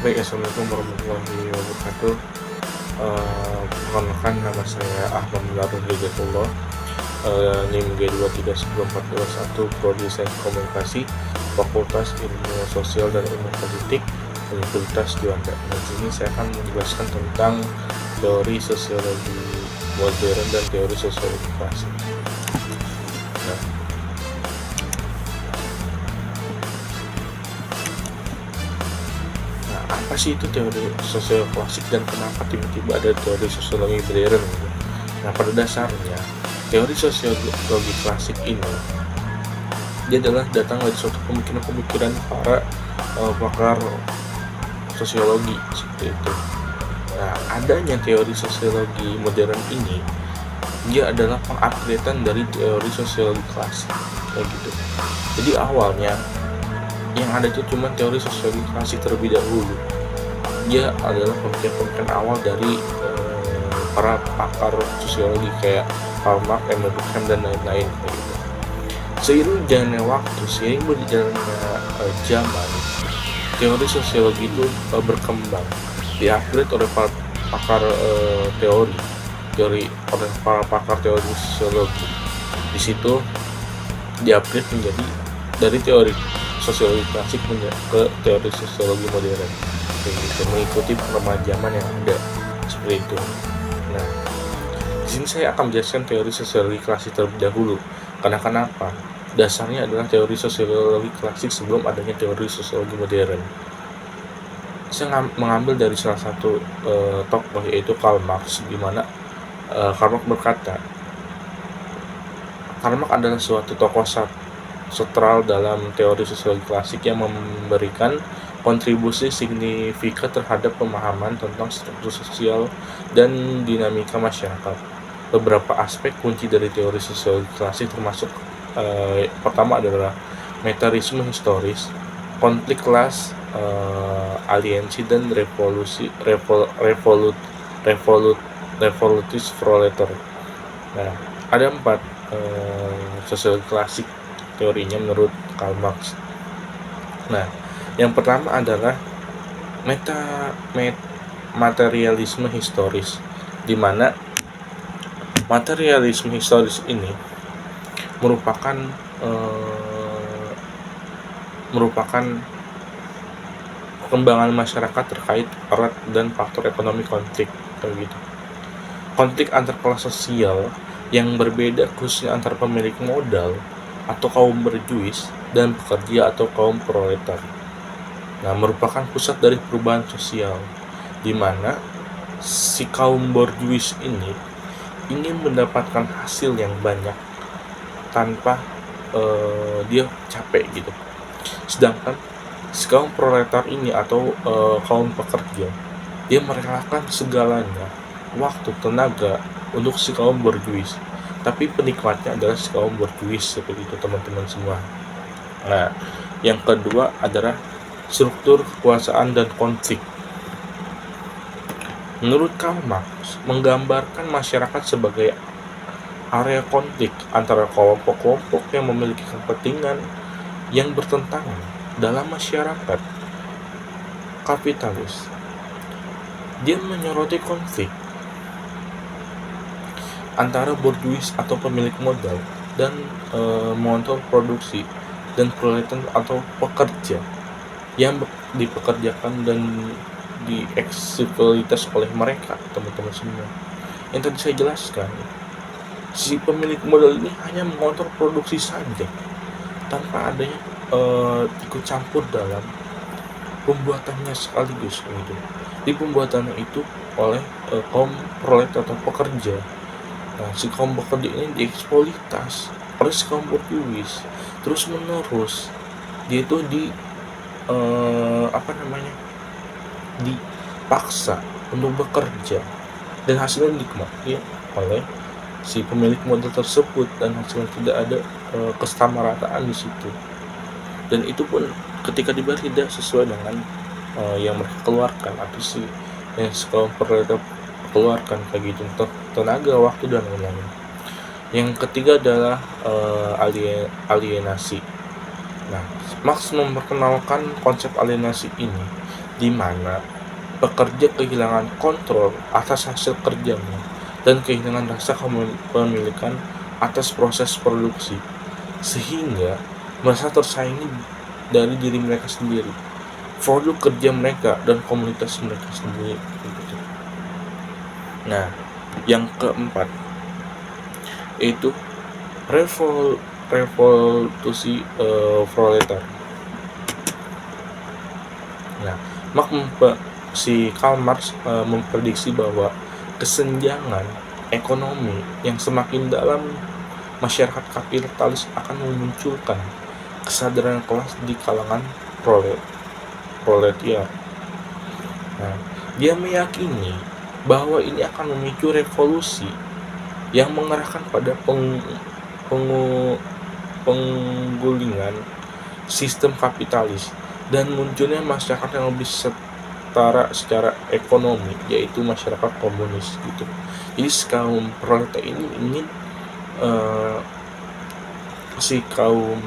Baik, assalamualaikum warahmatullahi wabarakatuh. Perkenalkan, nama saya Ahmad Nurul Hidayatullah, NIM G23141, Prodi Sains Komunikasi, Fakultas Ilmu Sosial dan Ilmu Politik, Universitas Juanda. Di sini saya akan menjelaskan tentang teori sosiologi modern dan teori sosiologi klasik. Apa sih itu teori sosiologi klasik dan kenapa tiba-tiba ada teori sosiologi modern? Nah, pada dasarnya teori sosiologi klasik ini dia adalah datang dari suatu pemikiran-pemikiran para pakar sosiologi seperti itu. Nah, adanya teori sosiologi modern ini dia adalah pengupgradean dari teori sosiologi klasik kayak gitu. Jadi awalnya yang ada itu cuma teori sosiologi klasik terlebih dahulu. Dia adalah pemikiran awal dari para pakar sosiologi kayak Karl Marx, Emil Durkheim dan lain-lain kayak gitu. Seiring jalannya waktu, seiring berjalannya zaman, teori sosiologi itu berkembang, diupgrade oleh para pakar teori oleh para pakar teori sosiologi. Di situ diupgrade menjadi dari teori sosiologi klasik ke teori sosiologi modern, gitu, mengikuti perkembangan zaman yang ada seperti itu. Nah, di sini saya akan menjelaskan teori sosiologi klasik terlebih dahulu. Karena kenapa? Dasarnya adalah teori sosiologi klasik sebelum adanya teori sosiologi modern. Saya mengambil dari salah satu tokoh, yaitu Karl Marx, di mana Karl Marx berkata, Karl Marx adalah suatu tokoh sentral dalam teori sosiologi klasik yang memberikan kontribusi signifikan terhadap pemahaman tentang struktur sosial dan dinamika masyarakat. Beberapa aspek kunci dari teori sosiologi klasik termasuk pertama adalah metrisme historis, konflik kelas, aliensi, dan revolutis proletar. Nah, ada 4 sosiologi klasik teorinya menurut Karl Marx. Nah, yang pertama adalah materialisme historis, di mana materialisme historis ini merupakan perkembangan masyarakat terkait erat dan faktor ekonomi konflik gitu. Konflik antar kelas sosial yang berbeda, khususnya antar pemilik modal atau kaum berjuis dan pekerja atau kaum proletar. Nah, merupakan pusat dari perubahan sosial, di mana si kaum borjuis ini ingin mendapatkan hasil yang banyak tanpa dia capek gitu. Sedangkan si kaum proletar ini atau kaum pekerja, dia merelakan segalanya, waktu, tenaga untuk si kaum borjuis, tapi penikmatnya adalah si kaum borjuis seperti itu, teman-teman semua. Nah, yang kedua adalah struktur kekuasaan dan konflik. Menurut Karl Marx, menggambarkan masyarakat sebagai area konflik antara kelompok-kelompok yang memiliki kepentingan yang bertentangan dalam masyarakat kapitalis. Dia menyoroti konflik antara borjuis atau pemilik modal dan montor produksi dan proletar atau pekerja yang dipekerjakan dan dieksploitasi oleh mereka, teman-teman semua. Yang tadi saya jelaskan, si pemilik modal ini hanya mengontrol produksi saja tanpa adanya ikut campur dalam pembuatannya sekaligus gitu. Di pembuatannya itu oleh kaum proletar atau pekerja. Nah, si kaum pekerja ini dieksploitasi oleh si kaum borjuis terus menerus. Dia itu dipaksa untuk bekerja dan hasilnya dinikmati oleh si pemilik modal tersebut, dan hasilnya tidak ada kesamarataan di situ. Dan itu pun ketika dibayar tidak sesuai dengan yang mereka keluarkan atau yang kaum proletar keluarkan kayak gitu, tenaga, waktu, dan lain-lain. Yang ketiga adalah alienasi. Nah, Marx memperkenalkan konsep alienasi ini di mana pekerja kehilangan kontrol atas hasil kerjanya dan kehilangan rasa kepemilikan atas proses produksi, sehingga merasa tersaingi dari diri mereka sendiri, produk kerja mereka, dan komunitas mereka sendiri. Nah, yang keempat yaitu revolusi proletar. Nah, si Karl Marx memprediksi bahwa kesenjangan ekonomi yang semakin dalam masyarakat kapitalis akan memunculkan kesadaran kelas di kalangan proletariat. Nah, dia meyakini bahwa ini akan memicu revolusi yang mengarahkan pada penggulingan sistem kapitalis dan munculnya masyarakat yang lebih setara secara ekonomi, yaitu masyarakat komunis gitu. Jadi kaum proletariat ini ingin si kaum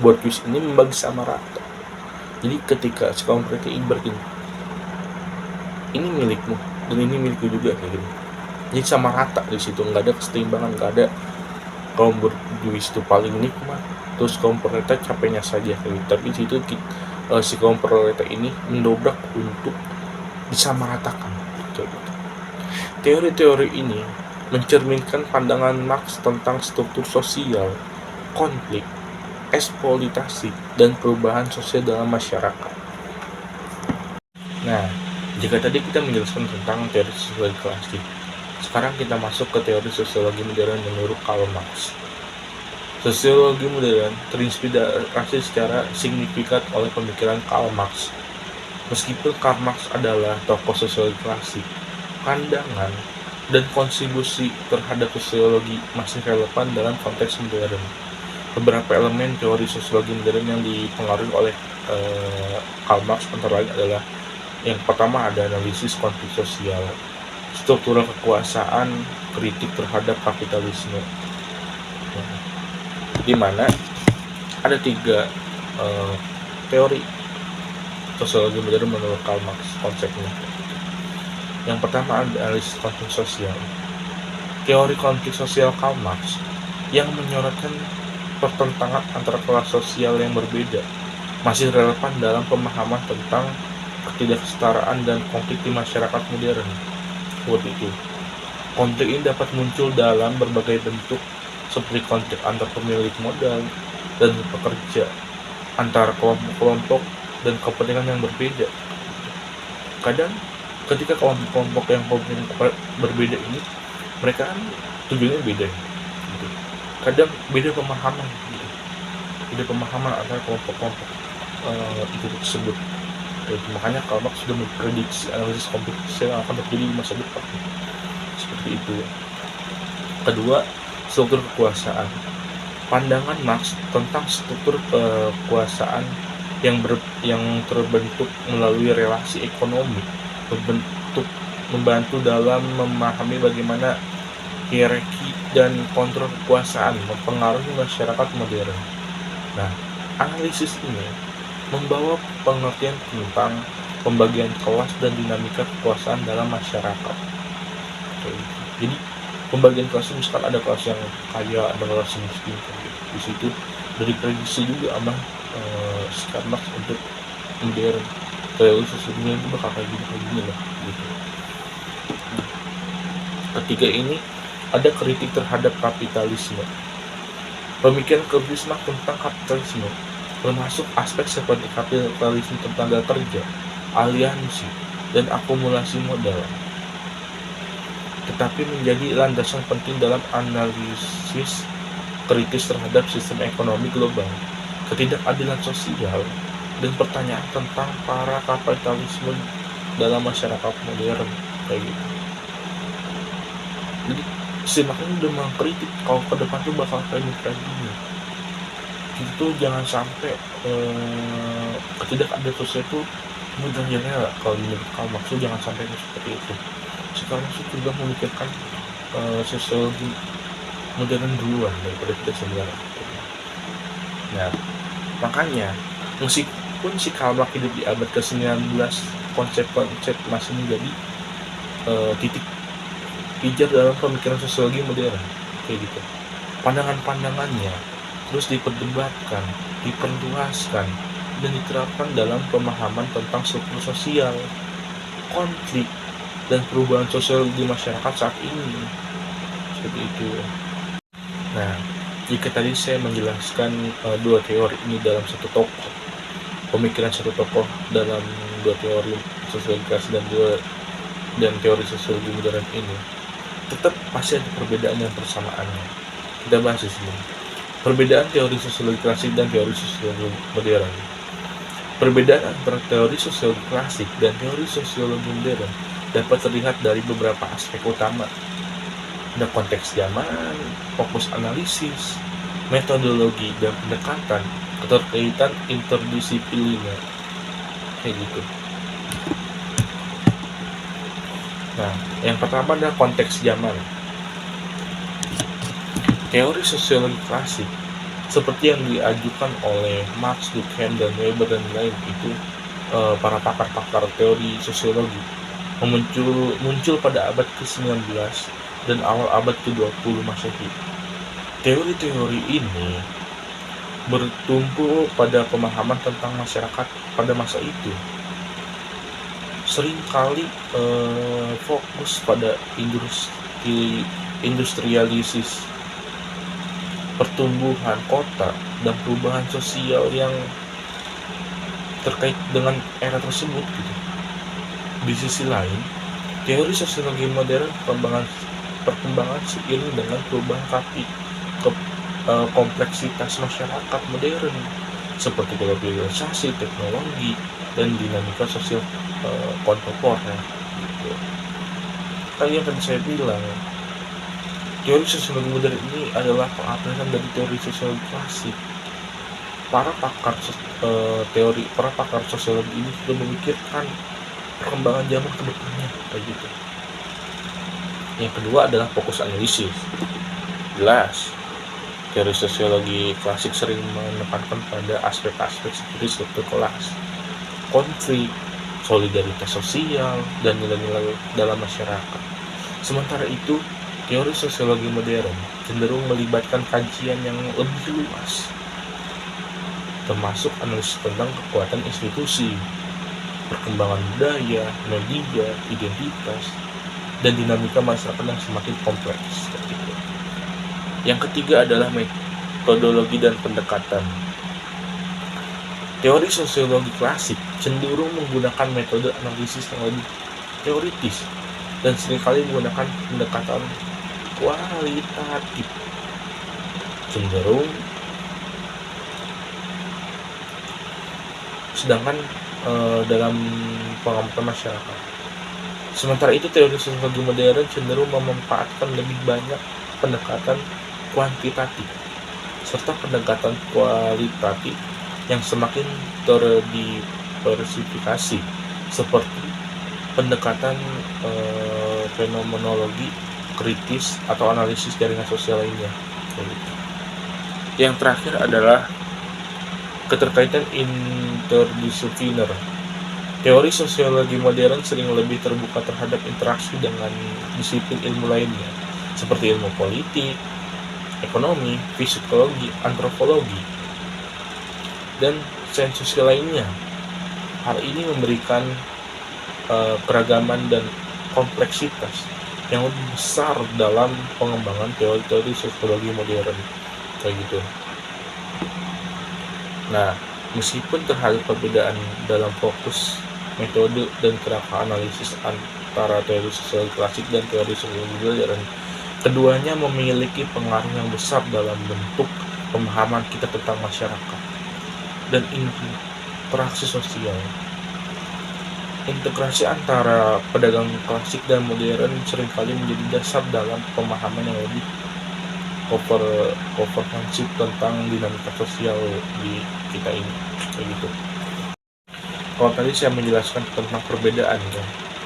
borjuis ini membagi sama rata. Jadi ketika si kaum proletariat ini bergini, ini milikmu dan ini milikku juga kayak gitu. Jadi sama rata di situ, nggak ada keseimbangan, nggak ada kaum borjuis itu paling nikmat, terus kaum proletariat capeknya saja kayak gitu. Tapi di situ si kaum proletariat ini mendobrak untuk disamaratakan kayak gitu. Teori-teori ini mencerminkan pandangan Marx tentang struktur sosial, konflik, eksploitasi, dan perubahan sosial dalam masyarakat. Nah, jika tadi kita menjelaskan tentang teori sosiologi klasik, sekarang kita masuk ke teori sosiologi modern menurut Karl Marx. Sosiologi modern terinspirasi secara signifikan oleh pemikiran Karl Marx. Meskipun Karl Marx adalah tokoh sosiologi klasik, pandangan dan kontribusi terhadap sosiologi masih relevan dalam konteks modern. Beberapa elemen teori sosiologi modern yang dipengaruhi oleh Karl Marx antara lain adalah yang pertama ada analisis konflik sosial, struktural kekuasaan, kritik terhadap kapitalisme. Di mana ada 3 teori sosiologi modern menurut Karl Marx konsepnya. Yang pertama ada analisis konflik sosial. Teori konflik sosial Karl Marx yang menyorotkan pertentangan antara kelas sosial yang berbeda masih relevan dalam pemahaman tentang ketidaksetaraan dan konflik di masyarakat modern. Seperti itu. Konflik ini dapat muncul dalam berbagai bentuk, seperti konflik antar pemilik modal dan pekerja, antara kelompok-kelompok dan kepentingan yang berbeda. Kadang ketika kelompok-kelompok yang berbeda ini, mereka kan tujuannya beda gitu. Kadang beda pemahaman gitu. Beda pemahaman antara kelompok-kelompok itu tersebut. Jadi, makanya Karl Marx sudah memprediksi analisis konflik yang akan terjadi di masa depan. Seperti itu. Kedua, struktur kekuasaan. Pandangan Marx tentang struktur kekuasaan yang terbentuk melalui relasi ekonomi membantu dalam memahami bagaimana hierarki dan kontrol kekuasaan mempengaruhi masyarakat modern. Nah, analisis ini membawa pengertian tentang pembagian kelas dan dinamika kekuasaan dalam masyarakat. Jadi pembagian kelas, misalkan ada kelas yang kaya, ada kelas yang miskin. Di situ dari prediksi juga sama Karl Marx untuk modern. Teori sesungguhnya itu bakal kayak gini lah gitu. Ketiga ini ada kritik terhadap kapitalisme. Pemikiran kritis Marx tentang kapitalisme termasuk aspek seperti kapitalisme tenaga kerja, aliansi, dan akumulasi modal, tetapi menjadi landasan penting dalam analisis kritis terhadap sistem ekonomi global, ketidakadilan sosial, dan pertanyaan tentang para kapitalisme dalam masyarakat modern kayak gitu. Jadi si Marx ini udah mengkritik kalau ke depan tuh bakal kayak gini. Itu jangan sampai ketidakadilan sosial itu mudah lah kalau menurut Karl Marx, jangan sampai seperti itu. Sekarang sih juga memikirkan sosiologi modern duluan daripada kita sebenarnya. Nah, makanya meskipun si Karl Marx hidup di abad ke-19, konsep-konsep masih menjadi titik pijar dalam pemikiran sosiologi modern, kayak gitu. Pandangan-pandangannya terus diperdebatkan, diperluaskan, dan diterapkan dalam pemahaman tentang struktur sosial, konflik, dan perubahan sosial di masyarakat saat ini. Seperti itu. Nah, jika tadi saya menjelaskan dua teori ini dalam satu tokoh, pemikiran satu tokoh dalam dua teori sosiologi klasik dan teori sosiologi modern ini, tetap pasti ada perbedaan dan persamaannya. Kita bahas di sini. Perbedaan teori sosiologi klasik dan teori sosiologi modern. Perbedaan antara teori sosiologi klasik dan teori sosiologi modern dapat terlihat dari beberapa aspek utama. Ada konteks zaman, fokus analisis, metodologi, dan pendekatan, keterkaitan interdisipliner, kayak gitu. Nah, yang pertama adalah konteks zaman. Teori sosiologi klasik seperti yang diajukan oleh Marx, Durkheim, dan Weber dan lain itu para pakar-pakar teori sosiologi muncul pada abad ke-19 dan awal abad ke-20 Masehi. Teori-teori ini bertumpu pada pemahaman tentang masyarakat pada masa itu. Seringkali fokus pada industrialisis, pertumbuhan kota, dan perubahan sosial yang terkait dengan era tersebut gitu. Di sisi lain, teori sosiologi modern perkembangan seiring dengan perubahan kompleksitas masyarakat modern seperti globalisasi, teknologi, dan dinamika sosial kontemporer gitu. Tadi yang saya bilang, teori sosiologi modern ini adalah pengaplikasian dari teori sosiologi klasik. Para pakar sosiologi ini sudah memikirkan perkembangan zaman ke depannya, kayak gitu. Yang kedua adalah fokus analisis. Jelas, teori sosiologi klasik sering menekankan pada aspek-aspek seperti struktur kelas, konflik, solidaritas sosial, dan nilai-nilai dalam masyarakat. Sementara itu, teori sosiologi modern cenderung melibatkan kajian yang lebih luas, termasuk analisis tentang kekuatan institusi, perkembangan budaya, media, identitas, dan dinamika masyarakat yang semakin kompleks. Yang ketiga adalah metodologi dan pendekatan. Teori sosiologi klasik cenderung menggunakan metode analisis yang lebih teoritis dan seringkali menggunakan pendekatan kualitatif, cenderung sedangkan dalam pengamatan masyarakat. Sementara itu, teori sosiologi modern cenderung memanfaatkan lebih banyak pendekatan kuantitatif serta pendekatan kualitatif yang semakin terdiversifikasi seperti pendekatan fenomenologi kritis atau analisis jaringan sosial lainnya. Yang terakhir adalah keterkaitan interdisipliner. Teori sosiologi modern sering lebih terbuka terhadap interaksi dengan disiplin ilmu lainnya seperti ilmu politik, ekonomi, psikologi, antropologi, dan sains sosial lainnya. Hal ini memberikan keragaman dan kompleksitas yang lebih besar dalam pengembangan teori-teori sosiologi modern, kayak gitu. Nah, meskipun terhadap perbedaan dalam fokus, metode, dan kerangka analisis antara teori sosiologi klasik dan teori sosiologi modern, keduanya memiliki pengaruh yang besar dalam bentuk pemahaman kita tentang masyarakat dan interaksi sosial. Integrasi antara pedagang klasik dan modern seringkali menjadi dasar dalam pemahaman yang lebih komprehensif tentang dinamika sosial di kita ini, kayak gitu. Kalau tadi saya menjelaskan tentang perbedaan, ya.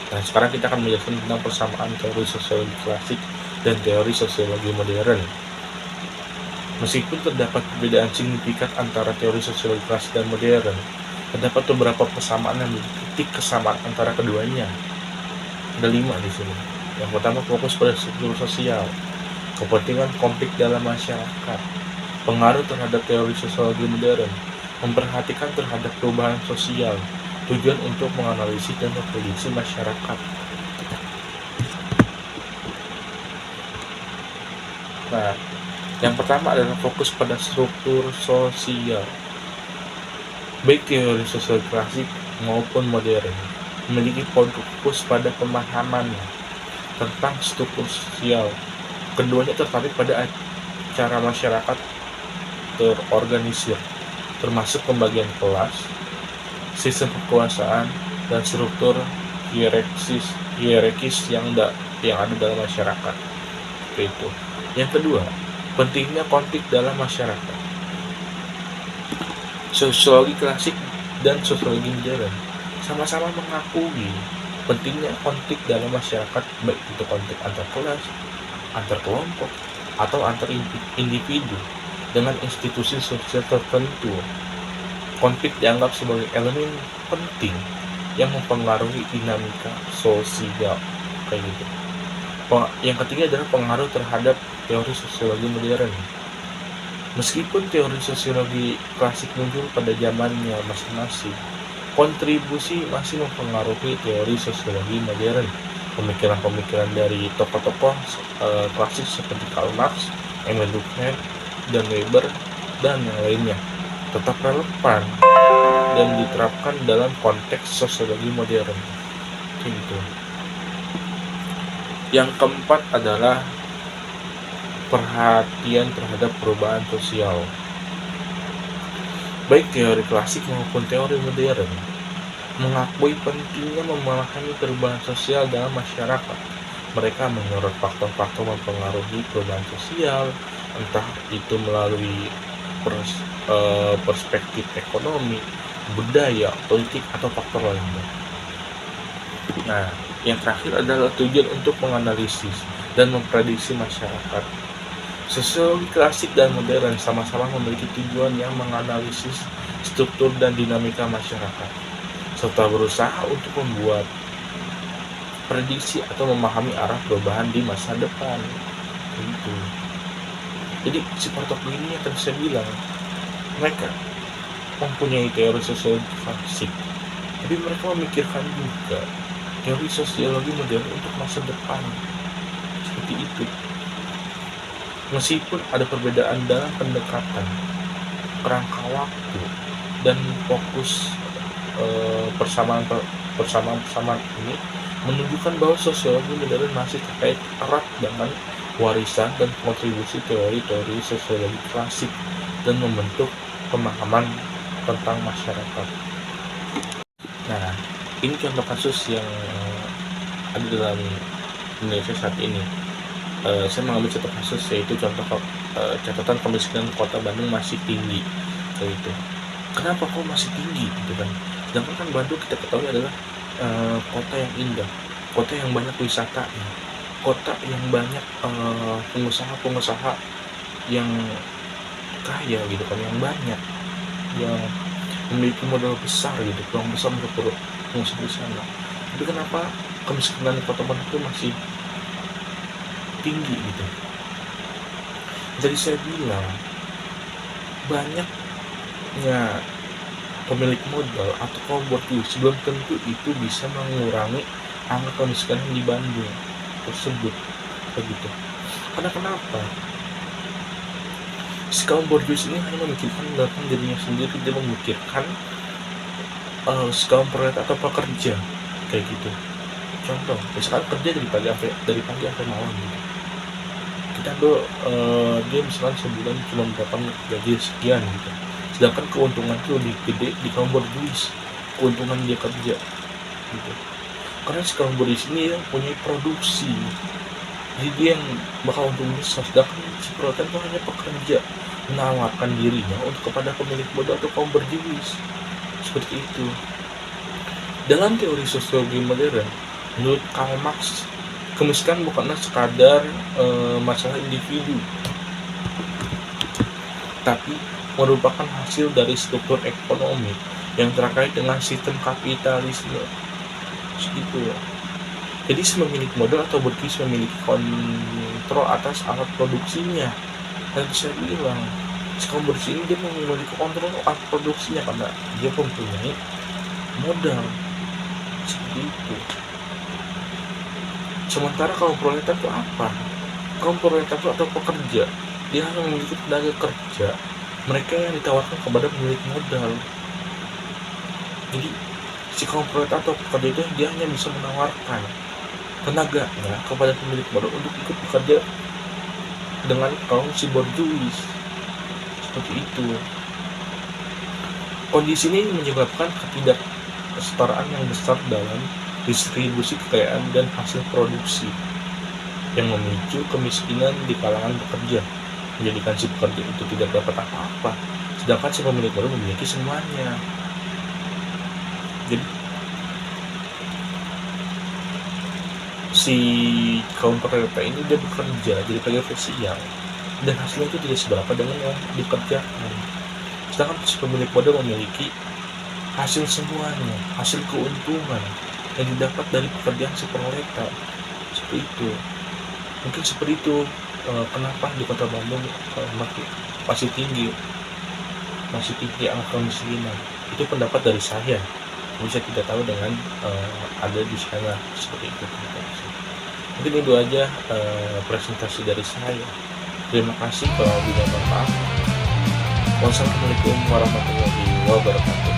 Nah, sekarang kita akan menjelaskan tentang persamaan teori sosiologi klasik dan teori sosiologi modern. Meskipun terdapat perbedaan signifikan antara teori sosiologi klasik dan modern, Terdapat beberapa persamaan dan titik kesamaan antara keduanya. Ada 5 di sini. Yang pertama, fokus pada struktur sosial, kepentingan konflik dalam masyarakat, pengaruh terhadap teori sosiologi modern, memperhatikan terhadap perubahan sosial, tujuan untuk menganalisis dan memprediksi masyarakat. Nah, yang pertama adalah fokus pada struktur sosial. Baik teori sosial klasik maupun modern memiliki fokus pada pemahaman tentang struktur sosial. Keduanya tertarik pada cara masyarakat terorganisir, termasuk pembagian kelas, sistem kekuasaan, dan struktur hierarkis yang ada dalam masyarakat. Itu. Yang kedua, pentingnya konflik dalam masyarakat. Sosiologi klasik dan sosiologi modern sama-sama mengakui pentingnya konflik dalam masyarakat, baik itu konflik antar kelas, antar kelompok, atau antar individu dengan institusi sosial tertentu. Konflik dianggap sebagai elemen penting yang mempengaruhi dinamika sosial, kayak gitu. Yang ketiga adalah pengaruh terhadap teori sosiologi modern. Meskipun teori sosiologi klasik muncul pada zamannya masing-masing, kontribusi masih mempengaruhi teori sosiologi modern. Pemikiran-pemikiran dari tokoh-tokoh klasik seperti Karl Marx, Emil Durkheim, dan Weber, dan yang lainnya tetap relevan dan diterapkan dalam konteks sosiologi modern. Gitu. Yang keempat adalah perhatian terhadap perubahan sosial. Baik teori klasik maupun teori modern mengakui pentingnya memahami perubahan sosial dalam masyarakat. Mereka menyorot faktor-faktor mempengaruhi perubahan sosial, entah itu melalui perspektif ekonomi, budaya, politik, atau faktor lainnya. Nah, yang terakhir adalah tujuan untuk menganalisis dan memprediksi masyarakat. Sosiologi klasik dan modern sama-sama memiliki tujuan yang menganalisis struktur dan dinamika masyarakat, serta berusaha untuk membuat prediksi atau memahami arah perubahan di masa depan. Gitu. Jadi si Partok ini yang tadi saya bilang, mereka mempunyai teori sosiologi klasik, tapi mereka memikirkan juga teori sosiologi modern untuk masa depan. Seperti itu. Meskipun ada perbedaan dalam pendekatan, kerangka waktu, dan fokus, persamaan ini menunjukkan bahwa sosiologi modern masih terkait erat dengan warisan dan kontribusi teori-teori sosiologi klasik dan membentuk pemahaman tentang masyarakat. Nah, ini contoh kasus yang ada dalam Indonesia saat ini. Saya mengambil contoh kasus, yaitu contoh catatan kemiskinan kota Bandung masih tinggi, kayak gitu. Kenapa kok masih tinggi, gitu kan? Sedangkan kan Bandung kita ketahui adalah kota yang indah, kota yang banyak wisatanya, kota yang banyak pengusaha-pengusaha yang kaya, gitu kan, yang banyak, yang memiliki modal besar, gitu, peluang besar untuk pengusaha di sana. Tapi kenapa kemiskinan kota Bandung itu masih tinggi, gitu? Jadi saya bilang, banyaknya pemilik modal atau kaum berduit belum tentu itu bisa mengurangi angka kemiskinan di Bandung tersebut, begitu. Karena kenapa? Si kaum borjuis ini hanya memikirkan tentang dirinya sendiri, dia memikirkan si kaum prolet atau pekerja, kayak gitu. Contoh, misalkan kerja dari pagi sampai malam, gitu. Kita dia misalkan sebulan cuma dapat gaji sekian, gitu. Sedangkan keuntungan itu lebih gede di kaum borjuis, keuntungan dia kerja, gitu. Karena si kaum borjuis ini yang punya produksi, jadi dia yang bakal untung besar. Sedangkan si proletar itu hanya pekerja, menawarkan dirinya untuk kepada pemilik modal atau kaum borjuis, seperti itu. Dalam teori sosiologi modern, menurut Karl Marx, kemiskinan bukanlah sekadar masalah individu, tapi merupakan hasil dari struktur ekonomi yang terkait dengan sistem kapitalisme segitu ya. Jadi si pemilik modal atau Burkis memiliki kontrol atas alat produksinya. Tadi saya bilang si kaum bersih ini dia memiliki kontrol alat produksinya karena dia mempunyai modal seperti itu. Sementara kaum proletar itu apa? Kaum proletar itu atau pekerja, dia hanya memiliki tenaga kerja, mereka yang ditawarkan kepada pemilik modal. Jadi si kaum proletar atau pekerja itu dia hanya bisa menawarkan tenaganya kepada pemilik modal untuk ikut bekerja dengan kaum si borjuis seperti itu. Kondisi ini menyebabkan ketidaksetaraan yang besar dalam distribusi kekayaan dan hasil produksi yang memicu kemiskinan di kalangan pekerja, menjadikan si pekerja itu tidak dapat apa-apa, sedangkan si pemilik modal memiliki semuanya. Jadi si kaum pekerja ini dia bekerja jadi pekerja siang dan hasilnya itu tidak seberapa dengan yang dikerjakan, sedangkan si pemilik modal memiliki hasil semuanya, hasil keuntungan yang didapat dari pekerjaan si proletar seperti itu. Mungkin seperti itu kenapa di kota Bandung masih tinggi angka kemiskinan. Itu pendapat dari saya, bisa tidak tahu dengan ada di sana seperti itu. Mungkin itu aja presentasi dari saya. Terima kasih kalau bermanfaat. Wassalamualaikum warahmatullahi wabarakatuh.